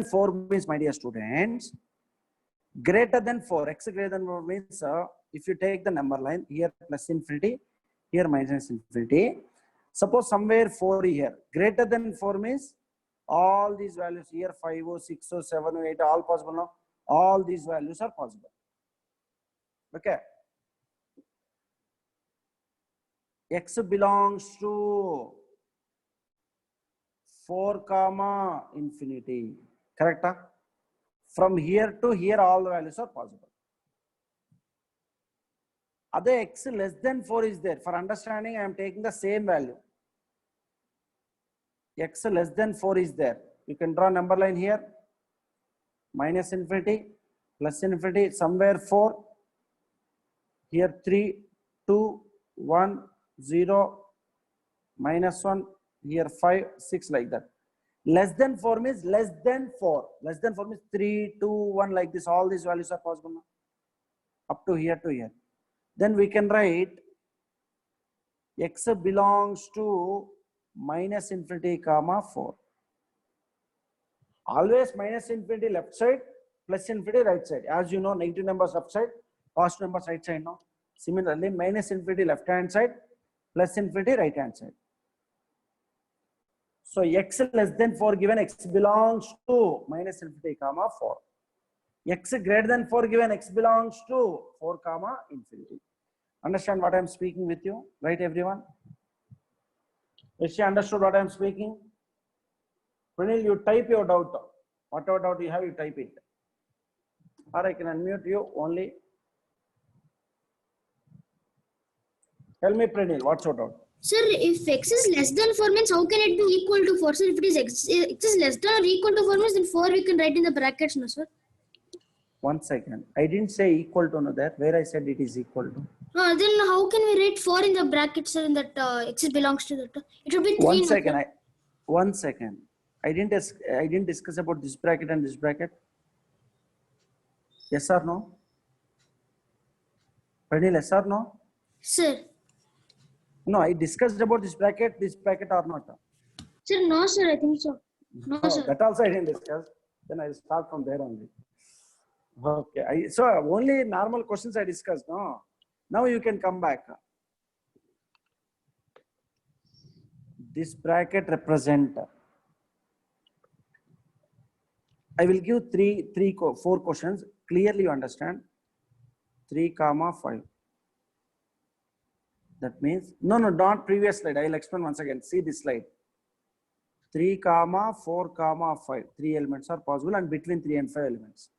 4 means, my dear students, greater than 4, x greater than 4 means if you take the number line here plus infinity, here minus infinity. Suppose somewhere 4 here, greater than 4 means all these values here 5 or 6 or 7 or 8 all possible now. All these values are possible. Okay. X belongs to 4 comma infinity. Correct? From here to here all the values are possible. Other x less than 4 is there. For understanding, I am taking the same value. X less than 4 is there. You can draw number line here. Minus infinity, plus infinity, somewhere 4. Here 3, 2, 1, 0, minus 1. Here 5, 6 like that. Less than 4 means less than 4. Less than 4 means 3, 2, 1 like this. All these values are possible now. Up to here to here. Then we can write x belongs to minus infinity comma 4. Always minus infinity left side, plus infinity right side. As you know, negative numbers left side, positive numbers right side now. Similarly, minus infinity left hand side, plus infinity right hand side. So x less than 4 given, x belongs to minus infinity comma 4. X greater than 4 given, x belongs to 4 comma infinity. Understand what I am speaking with you, right, everyone? Is she understood what I am speaking? Pranil, you type your doubt. Whatever doubt you have, you type it. Or I can unmute you only. Tell me, Pranil, what's your doubt? Sir, if x is less than 4 means how can it be equal to 4? Sir, if it is x is less than or equal to 4 means then 4 we can write in the brackets, no, sir? 1 second. I didn't say equal to no there. Where I said it is equal to. Then how can we write 4 in the brackets, sir, in that x belongs to that? It should be 3. 1 second. 1 second. I didn't discuss about this bracket and this bracket. Yes or no? Pranil, yes or no? Sir. No, I discussed about this bracket or not. Sir, no, sir, I think so. No, sir. That also I didn't discuss. Then I will start from there only. Okay. So only normal questions I discussed. No. Now you can come back. This bracket represent. I will give 4 questions. Clearly you understand. 3 comma 5. That means, no, not previous slide. I will explain once again. See this slide. 3 comma 4 comma 5. 3 elements are possible and between 3 and 5 elements.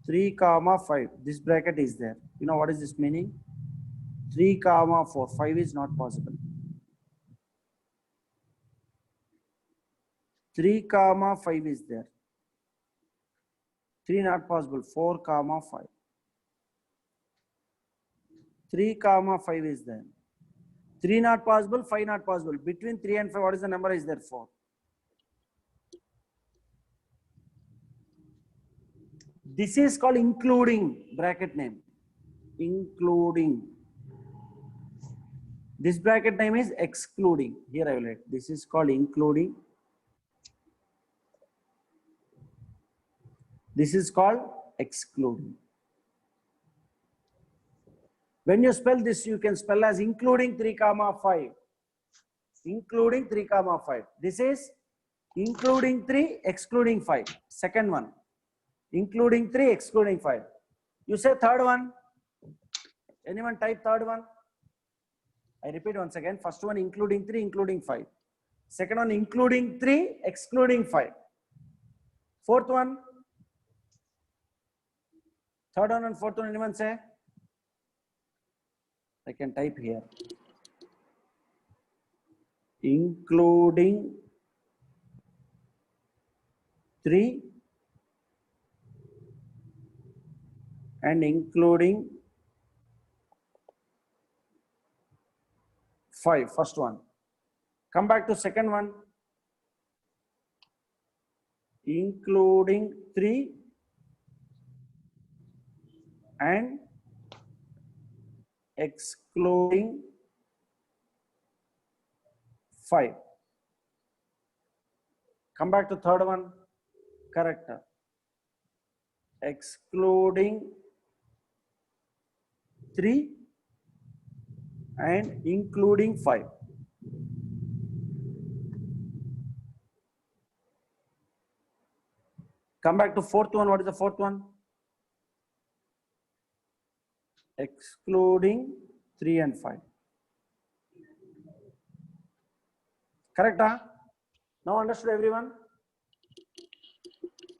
3 comma 5. This bracket is there. You know what is this meaning? 3 comma 4. 5 is not possible. 3 comma 5 is there. 3 not possible. 4 comma 5. 3 comma 5 is there. 3 not possible. 5 not possible. Between 3 and 5, what is the number is there? 4. This is called including, bracket name. Including. This bracket name is excluding. Here I will write. This is called including. This is called excluding. When you spell this, you can spell as including 3 comma 5. Including 3 comma 5. This is including 3, excluding 5. Second one. Including 3, excluding 5. You say third one. Anyone type third one? I repeat once again. First one including 3, including 5. Second one including 3, excluding 5. Fourth one. Third one and fourth one, anyone say? I can type here. Including 3 and including 5. First one. Come back to second one. Including 3 and excluding 5. Come back to third one. Correct. Excluding 3 and including 5. Come back to fourth one. What is the fourth one? Excluding 3 and 5. Correct, huh? Now understood everyone?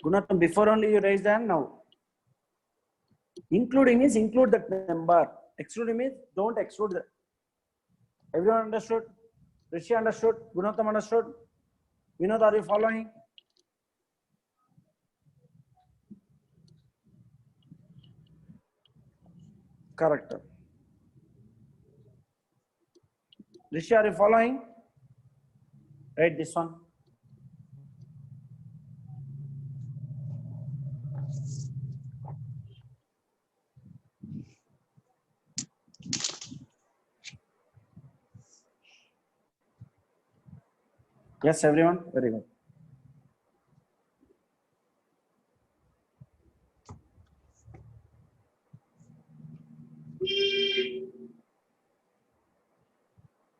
Gunatham, before only you raised the hand now. Including means include that number. Excluding means don't exclude that. Everyone understood? Rishi understood? Gunatham understood? Vinod, are you following? Correct. Rishi, are you following? Write this one. Yes, everyone? Very good.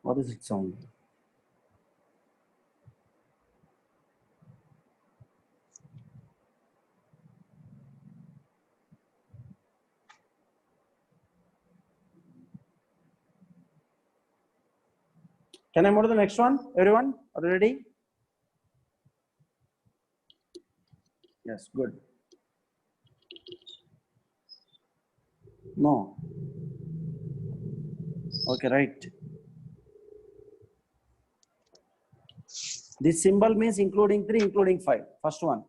What is it sound? Can I move to the next one? Everyone, are you ready? Yes, good. No. Okay, right. This symbol means including 3, including 5. First one.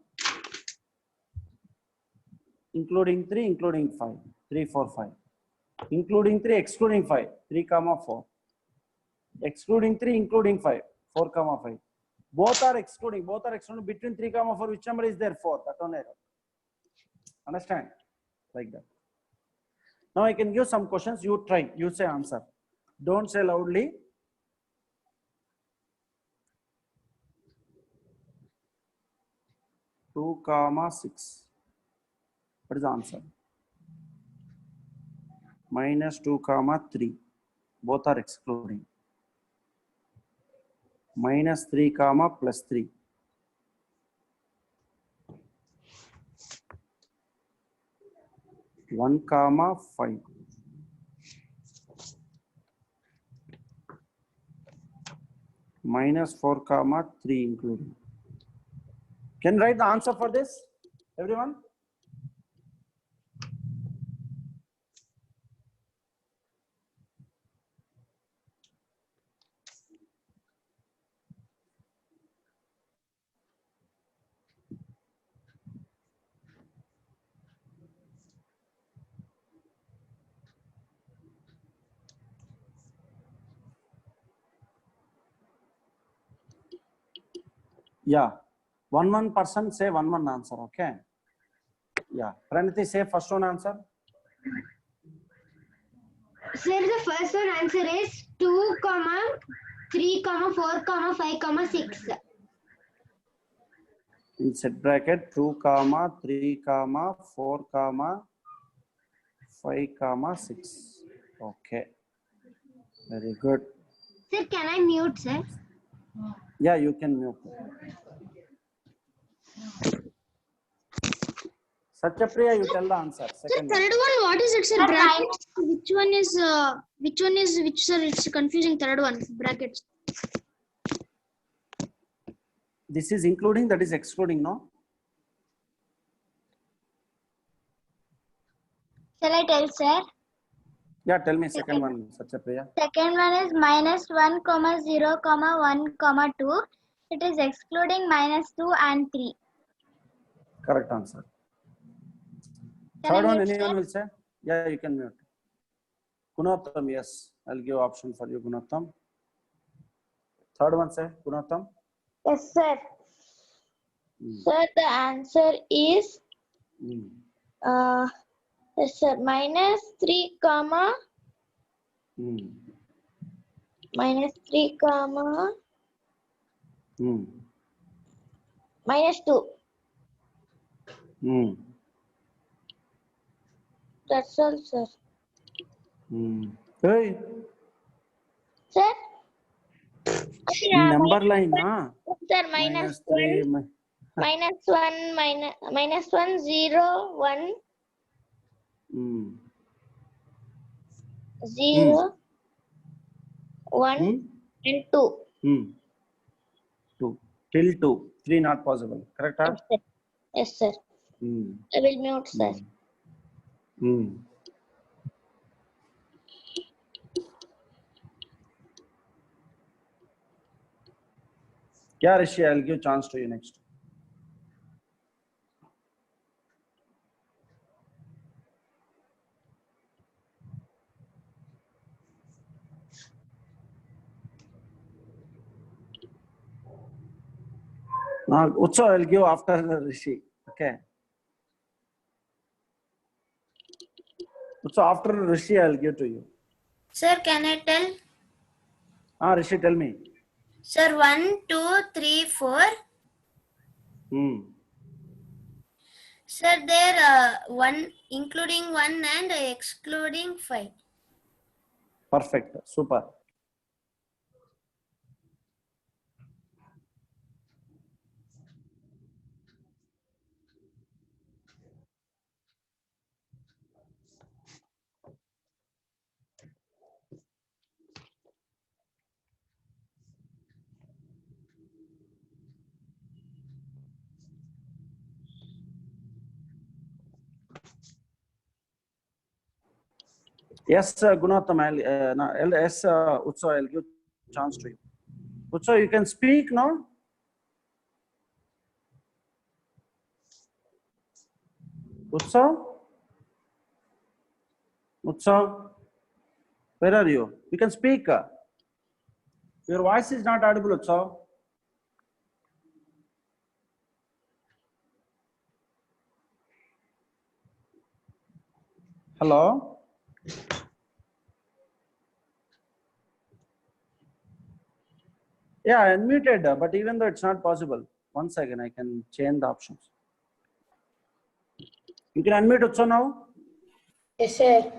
Including 3, including 5. 3, 4, 5. Including 3, excluding 5. 3, 4. Excluding 3, including 5. 4, 5. Both are excluding. Between 3, 4, which number is there? 4. That one error. Understand? Like that. Now I can give some questions. You try. You say answer. Don't say loudly. Two, 6. What is the answer? Minus 2, 3. Both are excluding. Minus 3, plus 3. One, 5. Minus 4, 3 including. Can you write the answer for this, everyone? Yeah, one person say one answer, okay? Yeah, Pranati, say first one answer. Sir, the first one answer is 2, 3, 4, 5, 6. In set bracket 2, 3, 4, 5, 6. Okay, very good. Sir, can I mute, sir? Yeah, you can mute. Satyapriya, you tell the answer. Sir, Second one. third one, what is it, sir? Brackets. Which one is which, sir? It's confusing. Third one, brackets. This is including, that is excluding, no? Shall I tell, sir? Yeah, tell me second one, Satyapriya. Second one is minus 1, 0, 1, 2. It is excluding minus 2 and 3. Correct answer. Can Third I one, mute, anyone sir? will say? Yeah, you can mute. Gunatham, yes. I'll give option for you, Gunatham. Third one, say, Gunatham. Yes, sir. Sir, the answer is yes, sir, minus 3, minus 3, -2. Hmm. That's all, sir. Hmm. Hey, Sir? in number line, na? Sir, Minus -1, 3. -1, 0, 1, Hmm. 0, 1, Hmm. and 2. Hmm. 2. Till 2. 3 not possible. Correct? Huh? Yes, sir. Yes, sir. Hmm. I will mute, sir. Hmm. Yeah, Rishi, I'll give chance to you next. Utsav, I'll give after Rishi. Okay. Utsav, after Rishi, I'll give to you. Sir, can I tell? Rishi, tell me. Sir, 1, 2, 3, 4. Hmm. Sir, there one including 1 and excluding 5. Perfect. Super. Yes, Gunatham, yes, Utsav, I'll give chance to you. Utsav, you can speak now. Utsav? Utsav? Where are you? You can speak. Your voice is not audible, Utsav. Hello? Yeah, unmuted, but even though it's not possible. 1 second, I can change the options. You can unmute Utsav now. Yes, sir.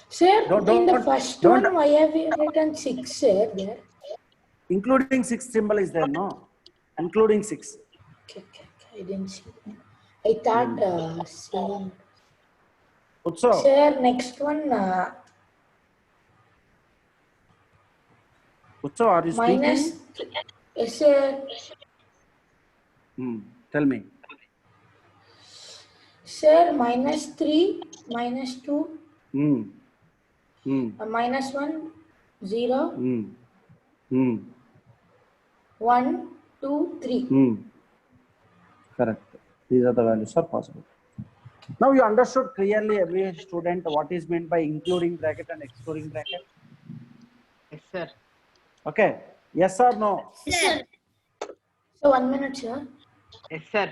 Sir, Don't- in the don't- first don't- one, why have you written 6, sir? There. Including 6 symbol is there, no? Including 6. Okay. I didn't see. I thought same. Utsav, Sir, next one, Utsav, are you minus. speaking? Yes, sir. Tell me. Sir, -3, -2, Hmm. -1, 0, Hmm. 1, 2, 3. Correct. These are the values are possible. Now you understood clearly, every student, what is meant by including bracket and excluding bracket? Yes, sir. Okay. Yes or no? Yes, sir. So 1 minute, sir. Yes, sir.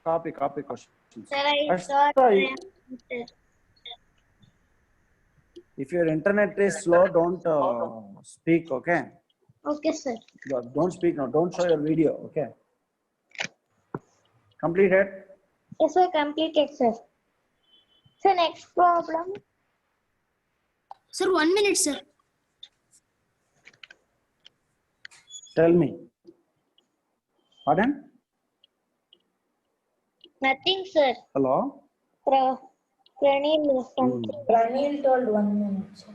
Copy questions. Sir, I Ashta, thought I am muted. if your internet is slow, don't speak, okay? Okay, sir. Don't speak now. Don't show your video, okay? Completed? Yes, sir. Completed, sir. So next problem. Sir, 1 minute, sir. Tell me. Pardon? Nothing, sir. Hello? Pranil something. Pranil told 1 minute, sir.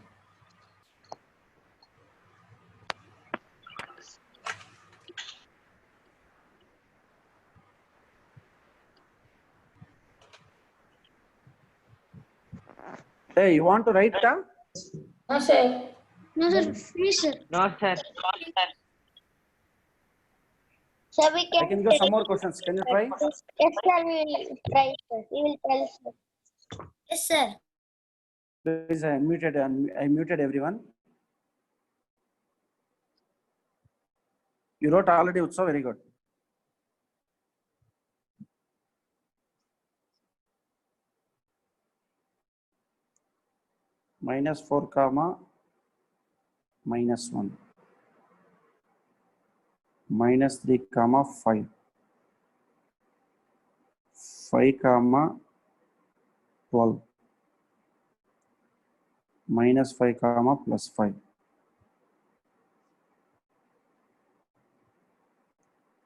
Hey, you want to write down? No, sir. No, sir. Finish, sir. No, sir. So we I can give some more questions. Can you try? Yes, sir. We will try, sir. We will tell, sir. Yes, sir. Please, I muted everyone. You wrote already, Utsav, very good. -4 comma -1 -3 comma 5 5 comma 12 minus 5 comma plus 5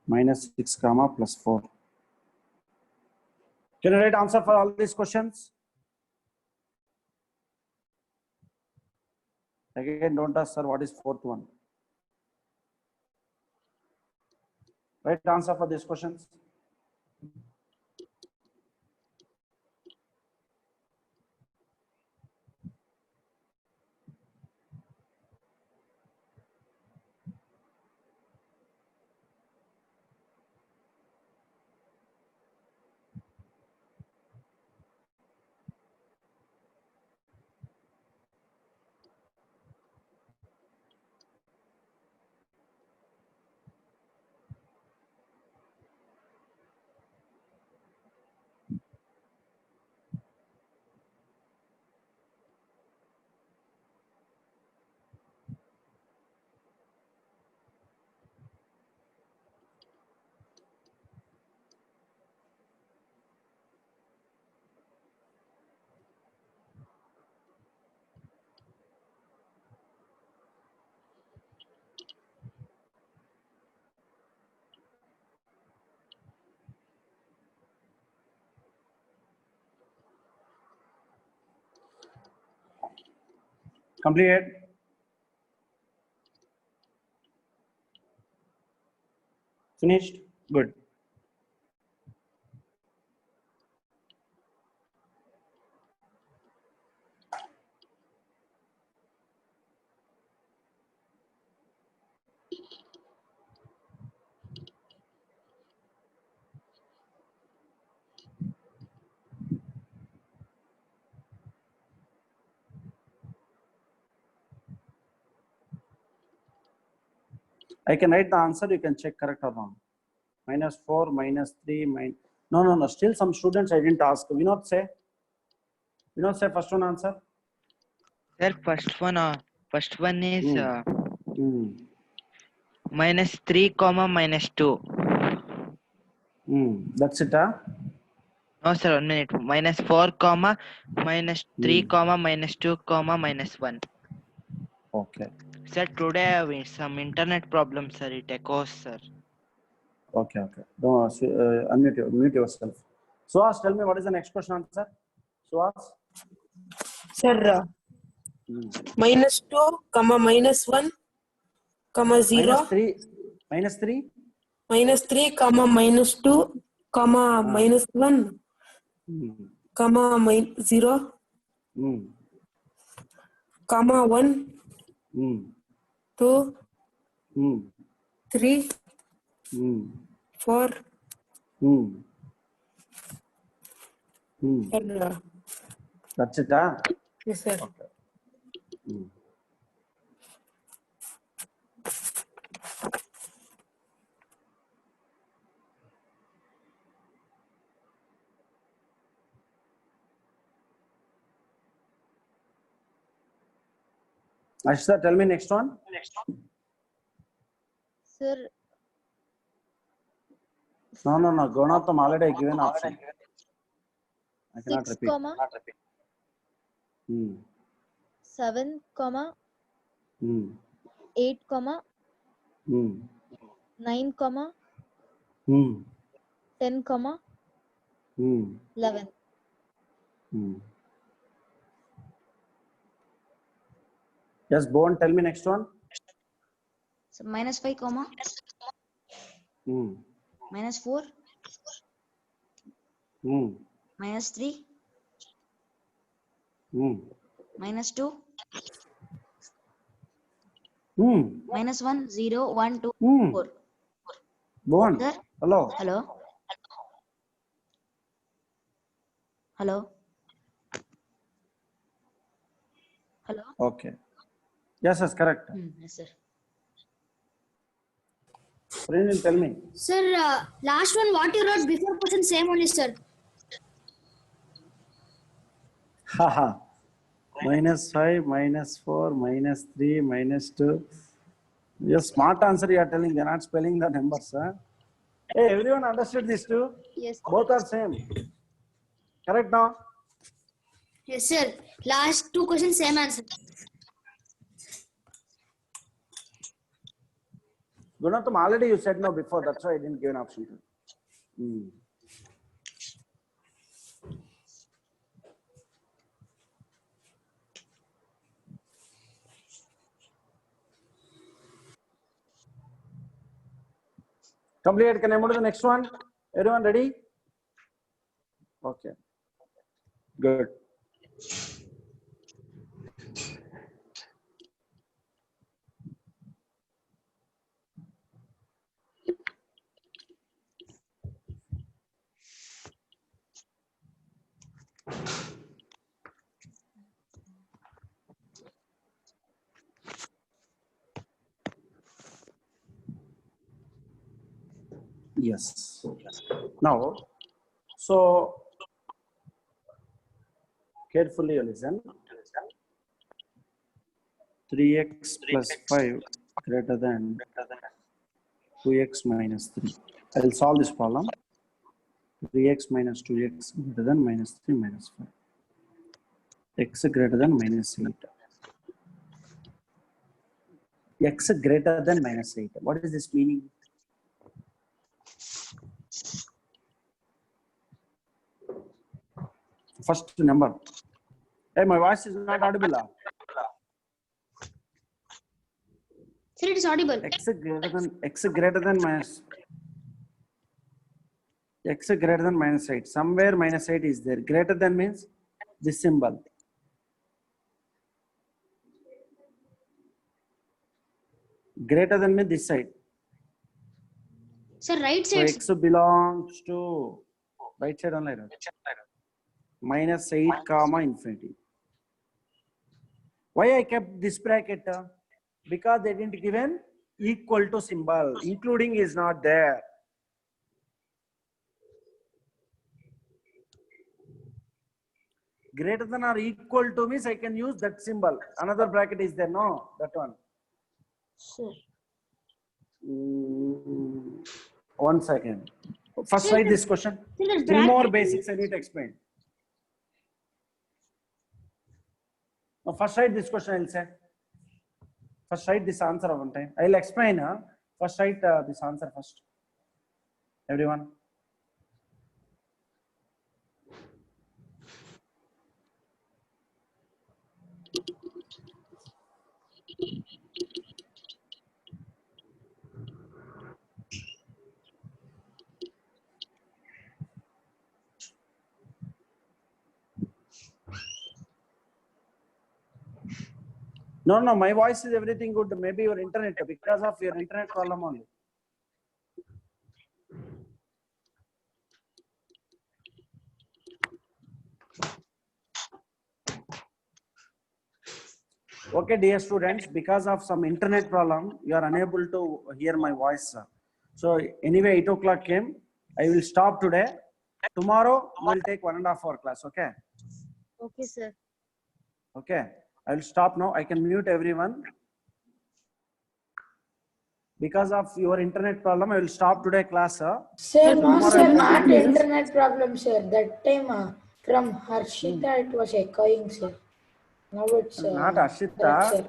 minus 6 comma plus 4. Can you write answer for all these questions? Again, don't ask, sir, what is fourth one? Write answer for these questions. Completed. Finished? Good. I can write the answer, you can check correct or wrong. Minus 4, minus 3, no. Still some students I didn't ask. Vinod say first one answer. Sir, first one is minus 3 comma minus 2. That's it, huh? No, sir, 1 minute. Minus 4 comma minus 3 comma minus 2 comma minus 1. Okay. Sir, today I have some internet problem, sir. It echoes, sir. Okay. Don't mute yourself. Suhas, tell me what is the next question answer? Suhas? Sir, minus 2, comma minus 1, comma 0, Minus 3? minus 3, comma minus 2, comma minus 1, comma 0, comma 1, 2, 3, 4. Sir, That's it, huh? yes, sir. Okay. Ashita, tell me next one. Sir, No. Gonatham already given option. I cannot 6 repeat. comma 7 comma 8 comma 9 comma 10 comma 11. Yes, Bowen, tell me next one. So minus 5 comma minus 4 minus 3 minus 2 minus 1 0 1 2 4. Bowen, Sir? hello. Hello. Okay. Yes, correct. Yes, sir. Pranil, tell me. Sir, last one, what you wrote before question, same only, sir. Haha. Minus 5, minus 4, minus 3, minus 2. Your smart answer you are telling, they are not spelling the numbers. Huh? Hey, everyone understood this too? Yes. Both are same. Correct now? Yes, sir. Last two questions, same answer. Gunatham, already you said no before, that's why I didn't give an option to you. Complete. Can I move to the next one? Everyone ready? Okay. Good. Yes. Now, so carefully listen. 3x plus 5 greater than 2x minus 3. I will solve this problem. 3x minus 2x greater than minus 3 minus 5. X greater than minus 8. X greater than minus 8. What is this meaning? First number. Hey, my voice is not audible. Sir, it is audible. X greater than minus. X greater than minus 8. Somewhere minus 8 is there. Greater than means this symbol. Greater than means this side. Sir, right So side. X belongs to right side only. Minus 8 comma infinity. Why I kept this bracket? Because they didn't give an equal to symbol. Including is not there. Greater than or equal to means I can use that symbol. Another bracket is there, no? That one. Sure. 1 second. First write this question. Sir, Three more basics I need to explain. Now first write this question, I'll say. First write this answer one time. I'll explain. First write this answer first. Everyone. No, no, my voice is everything good. Maybe your internet, because of your internet problem only. Okay, dear students, because of some internet problem, you are unable to hear my voice. So anyway, 8 o'clock came. I will stop today. Tomorrow we'll take 1.5 hour class. Okay. Okay, sir. Okay. I will stop now. I can mute everyone. Because of your internet problem, I will stop today class. Sir, So no, tomorrow sir, I'll not continue this. internet problem, sir. That time from Harshita it was echoing, sir. Now it's Not that, Ashita. sir.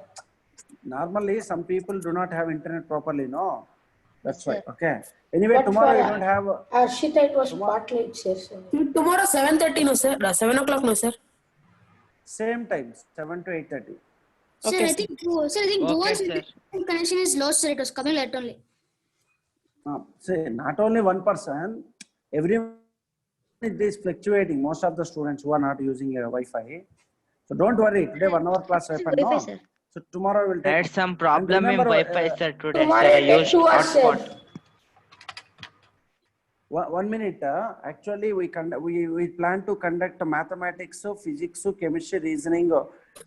Normally, some people do not have internet properly. No, that's why. Sir. Okay. Anyway, But tomorrow for, you don't have. Harshita it was spotlight, sir. Tomorrow 7:30, no sir. 7 o'clock, no sir. Same time, 7 to 8:30. Sir, Okay, I think Okay, Bhuvan's sir. connection is lost, sir. It was coming late only. Say not only one person, everyone is fluctuating. Most of the students who are not using Wi-Fi. So don't worry. Today 1 hour class happen. Wi-Fi, No. sir. So tomorrow we'll I had take. some problem in remember, Wi-Fi, sir, today. Tomorrow Sir, I take used 2 hours, sir. hotspot. 1 minute. Actually, we plan to conduct mathematics, physics, chemistry, reasoning,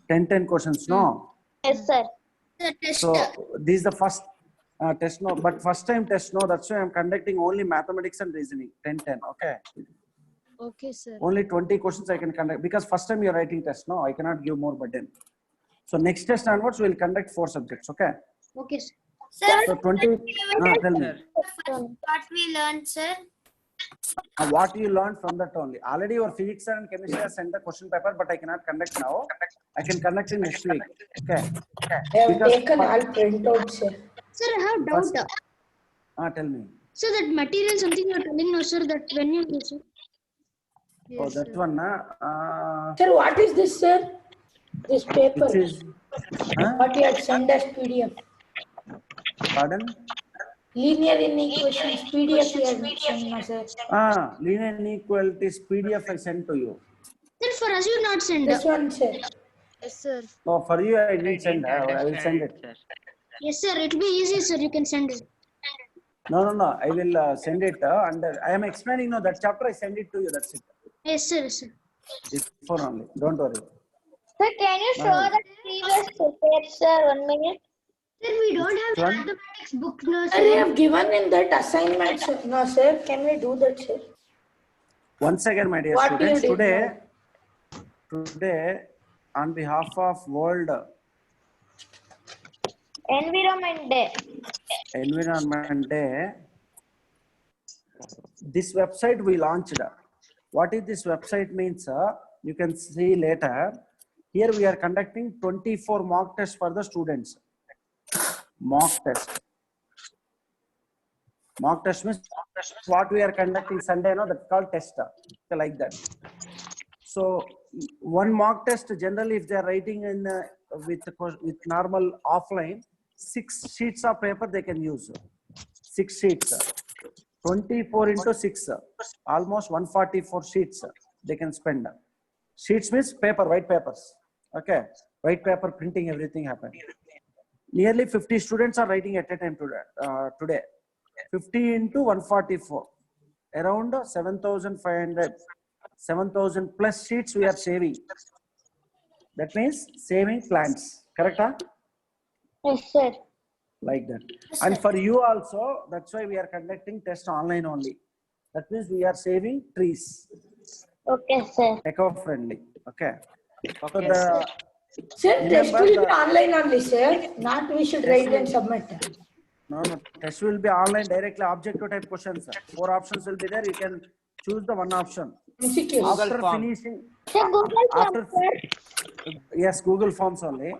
10 questions. No. Yes, sir. The test. So this is the first test. No, but first time test. No, that's why I'm conducting only mathematics and reasoning. 10. Okay. Okay, sir. Only 20 questions I can conduct because first time you're writing test. No, I cannot give more burden. So next test onwards, we'll conduct 4 subjects. Okay. Okay, sir. So 20. Tell me. What we learned, sir? What you learned from that only. Already your physics and chemistry has sent the question paper, but I cannot conduct now. I can conduct in next week. Okay. I have Because taken all printouts, sir. Sir, I have First- doubt. Tell me. So that material something you are telling now, sir, that when you use it. Oh, Yes, that sir. one. Sir, what is this, sir? This paper. Which is, What you had sent as PDF. pardon? Linear inequations PDF you had sent, no, sir. Linear inequalities PDF I sent to you. Sir, for us you not send. This one, sir. Yes, sir. Oh, for you I didn't send. I will send it. Sir. Yes, sir. It will be easy, sir. You can send it. No. I will send it. And I am explaining now that chapter. I send it to you. That's it. Yes, sir. Yes, sir. Before only. Don't worry. Sir, can you show the previous page, sir? 1 minute. Sir, we don't have Which one? mathematics book, no, Sir, I have given in that assignment, sir. No, sir. Can we do that, sir? Once again, my dear What you students, did today, on behalf of World Environment Day. Environment Day, this website we launched. What is this website means? You can see later. Here we are conducting 24 mock tests for the students. Mock test. Mock test means what we are conducting Sunday, no, that's called test. Like that. So one mock test generally, if they are writing in with normal offline, 6 sheets of paper they can use. 6 sheets. 24 into 6, almost 144 sheets they can spend. Sheets means paper, white papers. Okay, white paper printing, everything happened. Nearly 50 students are writing at a time today. 50 into 144, around 7,500, 7,000 plus sheets we are saving. That means saving plants, correct? Huh? Yes, sir. Like that. And for you also, that's why we are conducting test online only. That means we are saving trees, Okay, sir. eco-friendly. Okay. So Sir, test will be the- online only, sir. Not we should write and submit. no, test will be online directly, objective type questions. 4 options will be there. You can choose the one option. MCQs. After finishing, Sir, Google Form, after, sir. yes, Google Forms only.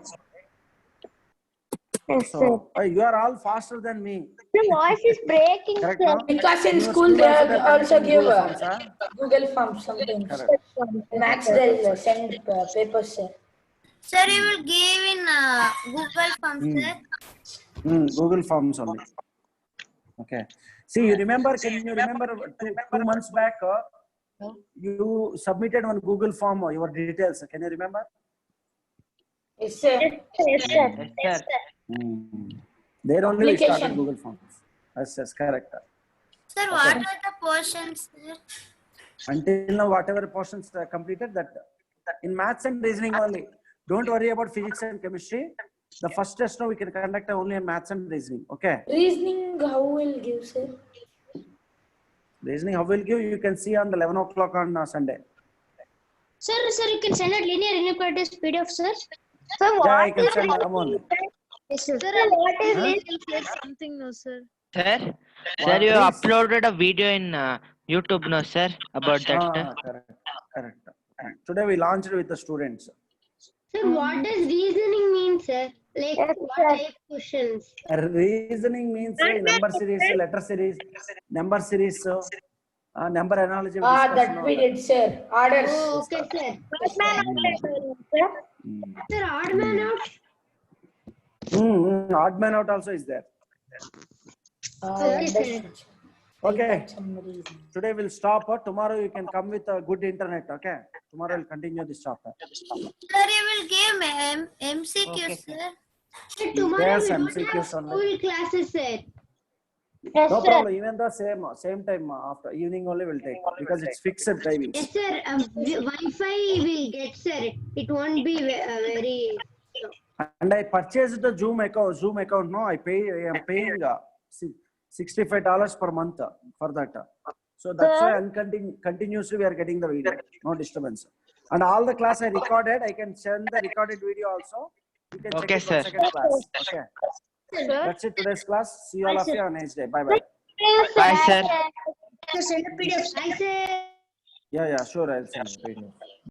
Yes, sir. So you are all faster than me. The voice is breaking, Correct, sir. no? Because in Your school they students are also conducting give Google Forms, huh? Google Forms sometimes. Correct. Max they'll send papers, sir. Sir, you will give in Google Form, sir. Google Forms only. Okay. See, you remember? Can you remember 2 months back? You submitted one Google form, your details. Can you remember? Yes, sir. Yes, sir. Yes, sir. There only we started Application. Google Forms. Yes, correct. Sir, what are the portions, sir? Until now, whatever portions are completed, that in maths and reasoning only. Don't worry about physics and chemistry. The first test now we can conduct only in maths and reasoning. Okay. Reasoning, how will give, sir? Reasoning, how will give? You can see on the 11 o'clock on Sunday. Sir, you can send a linear inequalities PDF, sir. Sir, Yeah, I what can is send them only. Yes, sir. Sir, what is this? Something, no, sir. Sir, What you is- uploaded a video in YouTube, no, sir, about that. Correct. Today we launched with the students. Sir, what does reasoning mean, sir? Like, Yes, what sir. type questions? Reasoning means number series, letter series, number series, number analogy. That we did, sir. Orders. Oh, okay, sir. Sir, Sir, odd man out. Odd man out also is there. Okay, sir. Understood. Okay. Some reason. Today we'll stop. Tomorrow you can come with a good internet. Okay. Tomorrow we'll continue this chapter. Sir, you will give MCQ, sir. Sir, tomorrow Yes, we don't MCQs have online. school classes, sir. yes, No sir. problem. Even the same time after evening only will take because it's fixed timings. Yes, sir. Wi-Fi will get, sir. It won't be very. And I purchased the Zoom account. No, I am paying $65 per month for that. So that's why continuously we are getting the video. No disturbance. And all the class I recorded, I can send the recorded video also. You can Okay, check it for sir. second class. Okay. That's it today's class. See you all of you. Have a nice day. Bye bye. Thank you, Bye, sir. sir. Send a PDF. Yeah, sure, I'll send it.